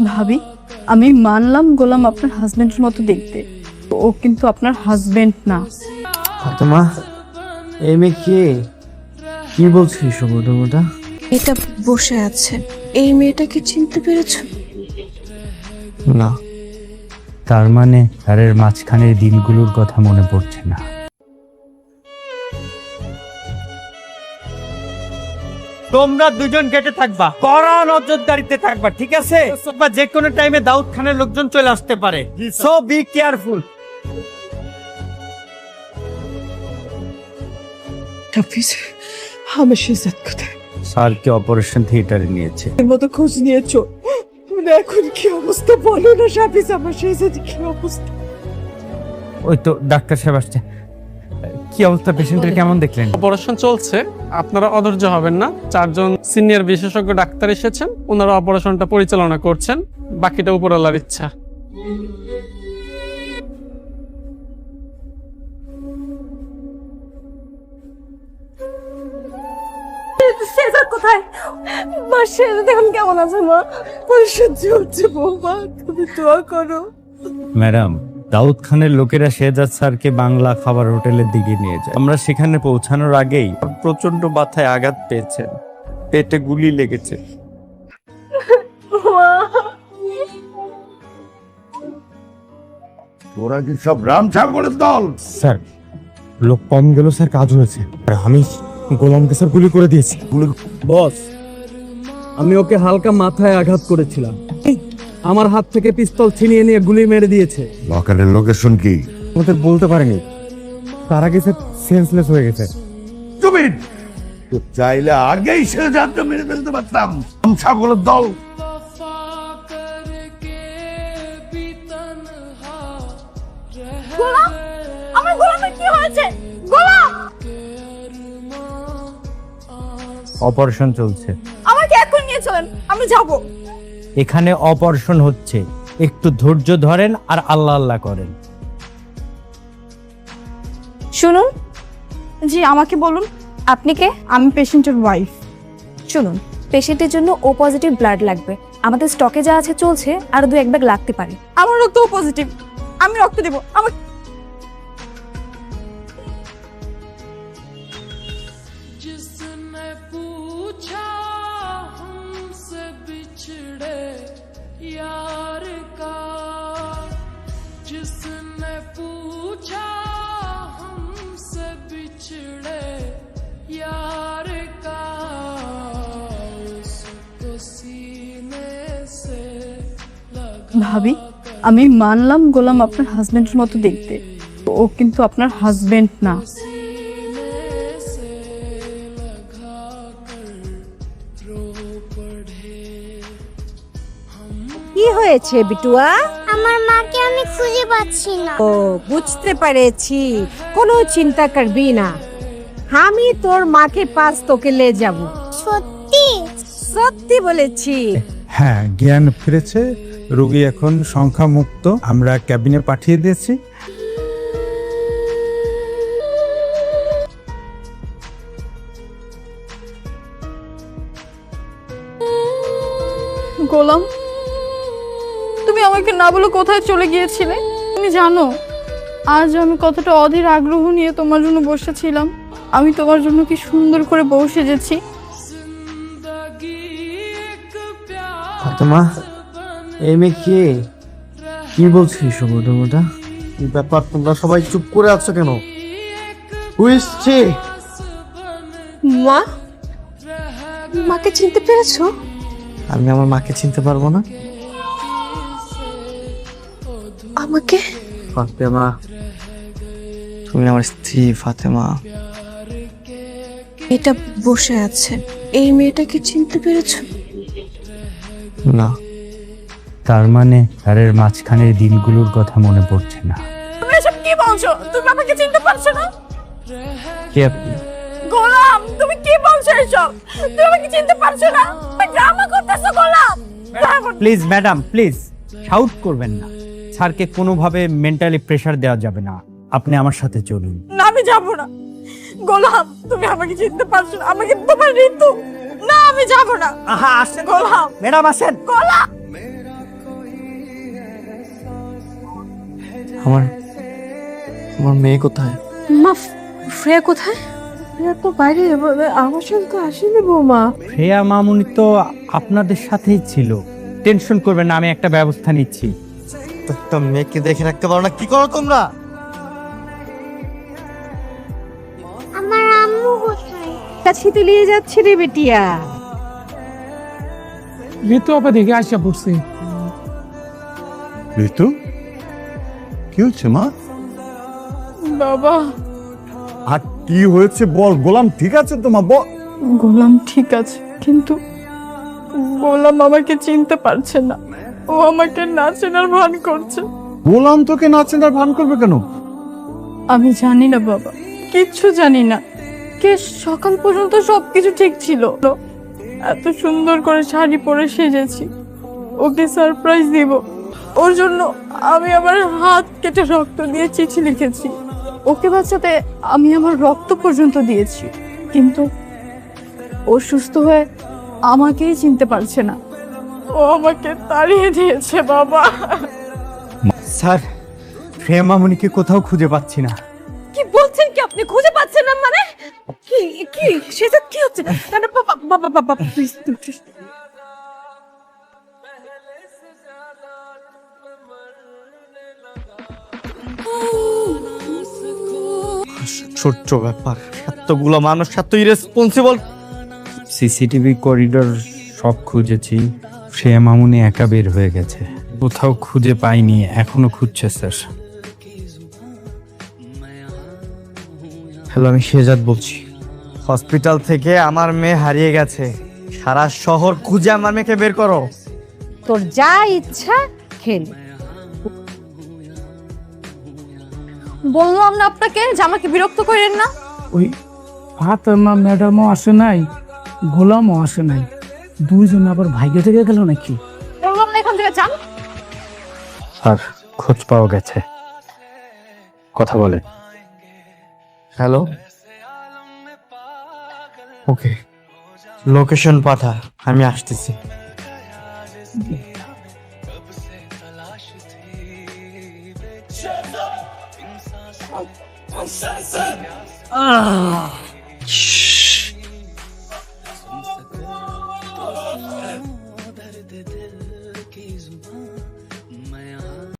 ভাবি, আমি মানলাম গোলাম আপনার হাজবেন্ডের মতো দেখতে, ও কিন্তু আপনার হাজবেন্ড না। ফাতেমা, এই মেয়ে কে? কি বলছিস সুবোধটা? এটা বসে আছে, এই মেয়েটাকে চিনতে পেরেছো? না। তার মানে তারের মাঝখানের দিনগুলোর কথা মনে পড়ছে না। তোমরা দুজন গেটে থাকবা, কড়া নজরদারিতে থাকবা, ঠিক আছে? যে কোনো টাইমে দাউদ খানের লোকজন চলে আসতে পারে, সো বি কেয়ারফুল। আমার শেজাদ কোথায়? স্যারকে অপারেশন থিয়েটারে নিয়েছে। এর মতো খোঁজ নিয়েছো, মানে এখন কি অবস্থা বলো না শাফিজ, আমার শেজাদ কি অবস্থা? ওই তো ডাক্তার সাহেব আসছে। কি অবস্থা পেশেন্টের, কেমন দেখলেন? অপারেশন চলছে, আপনারা অধৈর্য হবেন না। 4 জন সিনিয়র বিশেষজ্ঞ ডাক্তার এসেছেন, ওনারা অপারেশনটা পরিচালনা করছেন, বাকিটা উপরওয়ালার ইচ্ছা। শেজাদ কোথায়? মা, শেজাদ এখন কেমন আছে মা? পরিষদ চলছে বৌমা, তুমি দোয়া করো। ম্যাডাম, দাউদ খানের লোকেরা শেহজাদ স্যারকে বাংলা খাবার হোটেলের দিকে নিয়ে যায়। আমরা সেখানে পৌঁছানোর আগেই প্রচন্ড মাথায় আঘাত পেয়েছেন, পেটে গুলি লেগেছে। তোরা কি সব রাম ঠাকুরের দল? স্যার, লোক কম গেল স্যার, কাজ হয়েছে। আর আমি গোলামকে স্যার গুলি করে দিয়েছি। বস, আমি ওকে হালকা মাথায় আঘাত করেছিলাম, আমার হাত থেকে পিস্তল ছিনিয়ে নিয়ে গুলি মেরে দিয়েছে। লকারের লোকেশন কি? আমাদের বলতে পারেনি, তার আগে স্যার সেন্সলেস হয়ে গেছে। তুমি তো চাইলে আগেই সে যাত্রা মেরে ফেলতে পারতাম। রাম ঠাকুরের দল। গোলাম, আমার গোলামের কি হয়েছে? গোলাম, অপারেশন চলছে, আমাকে এখন নিয়ে চলেন, আমি যাব। এখানে অপারেশন হচ্ছে, একটু ধৈর্য ধরেন আর আল্লাহ আল্লাহ করেন। শুনুন। জি, আমাকে বলুন। আপনি কে? আমি পেশেন্টের ওয়াইফ। শুনুন, পেশেন্টের জন্য ও পজিটিভ ব্লাড লাগবে। আমাদের স্টকে যা আছে চলছে, আর 2-1 ব্যাগ লাগতে পারে। আমার রক্ত পজিটিভ, আমি রক্ত দেব। আমার जिसने पूछा हमसे बिछड़े यार का, जिसने पूछा हमसे बिछड़े यार का, उसको सीने से लगा। ভাবি, আমি মানলাম গোলাম আপনার হাজবেন্ডের মতো দেখতে, ও কিন্তু আপনার হাজবেন্ড না। কি হয়েছে বিটুয়া? আমার মাকে আমি খুঁজে পাচ্ছি না। ও, বুঝতে পেরেছি, কোনো চিন্তা করবি না, আমি তোর মাকে পাস তোকে লে যাব। সত্যি? সত্যি বলেছি। হ্যাঁ, জ্ঞান ফিরেছে, রোগী এখন সংখ্যা মুক্ত। আমরা ক্যাবিনে পাঠিয়ে দিয়েছি। গোলাম, তুমি আমাকে না বলে কোথায় চলে গিয়েছিলে? তুমি জানো আজ আমি কতটা অধীর আগ্রহ নিয়ে তোমার জন্য বসেছিলাম। আমি তোমার জন্য কি সুন্দর করে বউ সেজেছি। ফাতেমা, এই মেয়ে কে? কি বলছিস সুবোধটা? কি ব্যাপার, তোমরা সবাই চুপ করে আছো কেন? বুঝছি। মা, মাকে চিনতে পেরেছো? আমি আমার মাকে চিনতে পারবো না? আমাকে? ফাতেমা, তুমি আমার স্ত্রী ফাতেমা। এটা বসে আছে, এই মেয়েটাকে চিনতে পেরেছো? না। তার মানে তারের মাঝখানের দিনগুলোর কথা মনে পড়ছে না। তুমি এসব কি বলছো? তুমি আমাকে চিনতে পারছো না? কে আপনি? গোলাম, তুমি কি বলছো এসব? তুমি আমাকে চিনতে পারছো না? তুমি ড্রামা করতেছো গোলাম। প্লিজ ম্যাডাম, প্লিজ শাউট করবেন না। স্যারকে কোনোভাবে মেন্টালি প্রেসার দেওয়া যাবে না। আপনি আমার সাথে চলুন। না, আমি যাব না। গোলাম, তুমি আমাকে চিনতে পারছো না? আমাকে তোমার ঋতু না আমি যাব না। আহা আসেন গোলাম, ম্যাডাম আসেন। গোলাম। আমার মেয়ে কোথায়? মা, শ্রেয়া কোথায়? শ্রেয়া তো বাইরে, আমার সাথে তো আসেনি বৌমা। শ্রেয়া মামুনি তো আপনাদের সাথেই ছিল, টেনশন করবেন না, আমি একটা ব্যবস্থা নিচ্ছি। একটা মেয়েকে দেখে রাখতে পারো না, কি করো তোমরা? আমার আম্মু কোথায়? কাছে তো নিয়ে যাচ্ছে রে বেটিয়া। ঋতু আপা দেখে আসা পড়ছি। ঋতু কি হচ্ছে মা? বাবা, আর কি হয়েছে বল? গোলাম ঠিক আছে তোমার বল। গোলাম ঠিক আছে, কিন্তু গোলাম আমাকে চিনতে পারছে না। ও আমাকে না চেনার ভান করছে। গোলাম তোকে না চেনার ভান করবে কেন? আমি জানি না বাবা, কিচ্ছু জানি না। কে সকাল পর্যন্ত সবকিছু ঠিক ছিল, এত সুন্দর করে শাড়ি পরে সেজেছি, ওকে সারপ্রাইজ দিব। ওর জন্য আমি আমার হাত কেটে রক্ত দিয়ে চিঠি লিখেছি। ওকে বাঁচাতে আমি আমার রক্ত পর্যন্ত দিয়েছি, কিন্তু ও সুস্থ হয়ে আমাকেই চিনতে পারছে না। ও আমাকে তাড়িয়ে দিয়েছে বাবা। স্যার, শ্রেয়া মামুনিকে কোথাও খুঁজে পাচ্ছি না। কি বলছেন কি আপনি? খুঁজে পাচ্ছেন না মানে? কি কি সেটা কি হচ্ছে? না না বাবা বাবা বাবা প্লিজ। ছোট্ট ব্যাপার, এতগুলো মানুষ এত ইরেসপন্সিবল। সিসিটিভি করিডোর সব খুঁজেছি, শ্রেয়া মামুনি একা বের হয়ে গেছে, কোথাও খুঁজে পাইনি, এখনো খুঁজছে স্যার। হ্যালো, আমি শেজাদ বলছি। হসপিটাল থেকে আমার মেয়ে হারিয়ে গেছে, সারা শহর খুঁজে আমার মেয়েকে বের করো। তোর যা ইচ্ছা খেল। বললাম না আপনাকে যে আমাকে বিরক্ত করেন না। ওই ফাতেমা ম্যাডামও আসে নাই, গোলামও আসে নাই, দুইজন আবার ভাইগে থেকে গেল নাকি? বললাম না এখান থেকে যান। স্যার, খোঁজ পাওয়া গেছে, কথা বলে। হ্যালো, ওকে লোকেশন পাঠা, আমি আসতেছি।